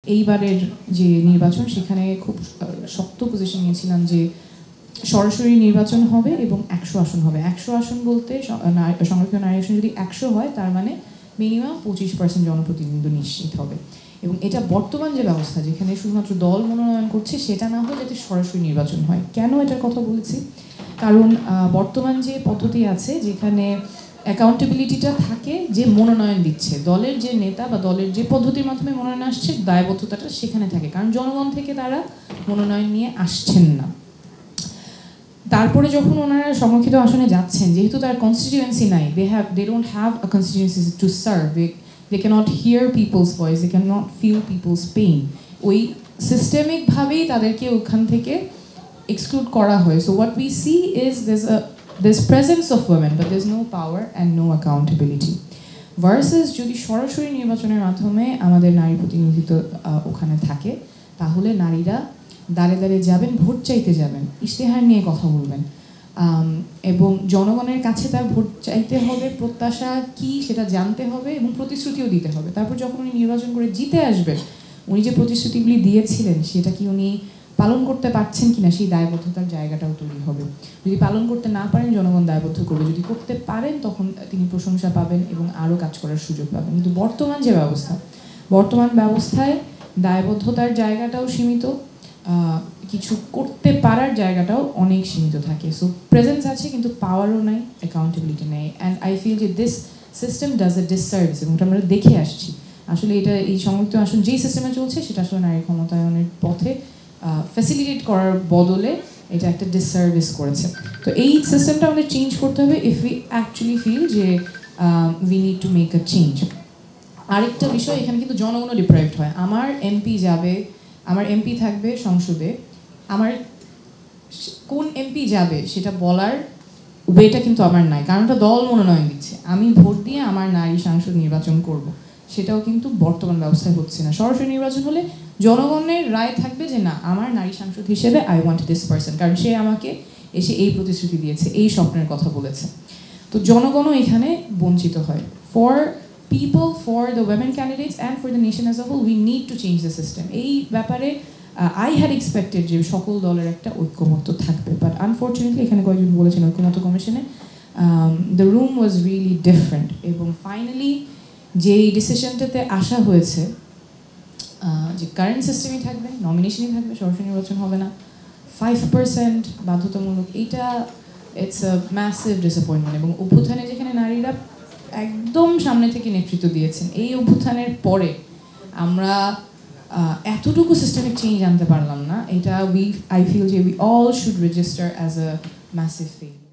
এইবারের যে নির্বাচন সেখানে খুব শক্ত পজিশন নিয়েছিলাম যে সরাসরি নির্বাচন হবে এবং 100 আসন হবে। 100 আসন বলতে সংরক্ষিত নারী আসন যদি 100 হয় তার মানে মিনিমাম 25% জনপ্রতিনিধিত্ব নিশ্চিত হবে। এবং এটা বর্তমান যে ব্যবস্থা যেখানে শুধুমাত্র দল মনোনয়ন করছে সেটা না হয়ে যাতে সরাসরি নির্বাচন হয়। কেন এটার কথা বলেছি? কারণ বর্তমান যে পদ্ধতি আছে যেখানে অ্যাকাউন্টেবিলিটিটা থাকে যে মনোনয়ন দিচ্ছে, দলের যে নেতা বা দলের যে পদ্ধতির মাধ্যমে মনোনয়ন আসছে দায়বদ্ধতাটা সেখানে থাকে, কারণ জনগণ থেকে তারা মনোনয়ন নিয়ে আসছেন না। তারপরে যখন ওনারা সংরক্ষিত আসনে যাচ্ছেন, যেহেতু তার কনস্টিটিউয়েন্সি নাই, they don't have a constituency to serve, they cannot hear people's voice, they cannot feel people's pain, ওই সিস্টেমিক ভাবেই তাদেরকে ওখান থেকে এক্সক্লুড করা হয়। So what we see is there's presence of women but there's no power and no accountability versus যদি সরাসরি নির্বাচনের মাধ্যমে আমাদের নারী প্রতিনিধিত্ব ওখানে থাকে, তাহলে নারীরা দাঁড়ে দাঁড়িয়ে যাবেন, ভোট চাইতে যাবেন, ইশতেহার নিয়ে কথা বলবেন এবং জনগণের কাছে তার ভোট চাইতে হবে, প্রত্যাশা কি সেটা জানতে হবে এবং প্রতিশ্রুতিও দিতে হবে। তারপর যখন উনি নির্বাচন করে জিতে আসবেন, উনি যে প্রতিশ্রুতিগুলি দিয়েছিলেন সেটা কি উনি পালন করতে পারছেন কিনা সেই দায়বদ্ধতার জায়গাটাও তৈরি হবে। যদি পালন করতে না পারেন জনগণ দায়বদ্ধ করবে, যদি করতে পারেন তখন তিনি প্রশংসা পাবেন এবং আরও কাজ করার সুযোগ পাবেন। কিন্তু বর্তমান ব্যবস্থায় দায়বদ্ধতার জায়গাটাও সীমিত, কিছু করতে পারার জায়গাটাও অনেক সীমিত থাকে। সো প্রেজেন্স আছে কিন্তু পাওয়ারও নাই, অ্যাকাউন্টেবিলিটি নেই। অ্যান্ড আই ফিল যে দিস সিস্টেম ডাজ এ ডিসসার্ভিস, এবং এটা আমরা দেখে আসছি। আসলে এটা এই সংরক্ষিত আসন যেই সিস্টেমে চলছে সেটা আসলে নারী ক্ষমতায়নের পথে ফ্যাসিলিটেট করার বদলে এটা একটা ডিসসার্ভিস করেছে। তো এই সিস্টেমটা আমাদের চেঞ্জ করতে হবে ইফ উই অ্যাকচুয়ালি ফিল যে we need to make a change. আরেকটা বিষয়, এখানে কিন্তু জনগণও ডিপ্রাইভড হয়। আমার এমপি যাবে, আমার এমপি থাকবে সংসদে, আমার কোন এমপি যাবে সেটা বলার ওয়েটা কিন্তু আমার নাই, কারণ ওটা দল মনোনয়ন দিচ্ছে। আমি ভোট দিয়ে আমার নারী সাংসদ নির্বাচন করব, সেটাও কিন্তু বর্তমান ব্যবস্থায় হচ্ছে না। সরাসরি নির্বাচন হলে জনগণের রায় থাকবে যে না, আমার নারী সাংসদ হিসেবে আই ওয়ান্ট দিস পারসন, কারণ সে আমাকে এসে এই প্রতিশ্রুতি দিয়েছে, এই স্বপ্নের কথা বলেছে। তো জনগণও এখানে বঞ্চিত হয়। For people, for the women candidates and for the nation as a whole, we need to change the system. এই ব্যাপারে আই হ্যাড এক্সপেক্টেড যে সকল দলের একটা ঐক্যমত্য থাকবে, বাট আনফর্চুনেটলি এখানে কয়েকজন বলেছেন ঐক্যমত্য কমিশনে the room was really different. এবং ফাইনালি যেই ডিসিশনটাতে আসা হয়েছে যে কারেন্ট সিস্টেমই থাকবে, নমিনেশনই থাকবে, সরাসরি নির্বাচন হবে না, 5% বাধ্যতামূলক, এইটা ইটস আ ম্যাসিভ ডিসঅ্যাপয়েন্টমেন্ট। এবং অভ্যুত্থানে যেখানে নারীরা একদম সামনে থেকে নেতৃত্ব দিয়েছেন, এই অভ্যুত্থানের পরে আমরা এতটুকু সিস্টেমিক চেঞ্জ আনতে পারলাম না। এটা আই ফিল যে we all should register as a massive failure.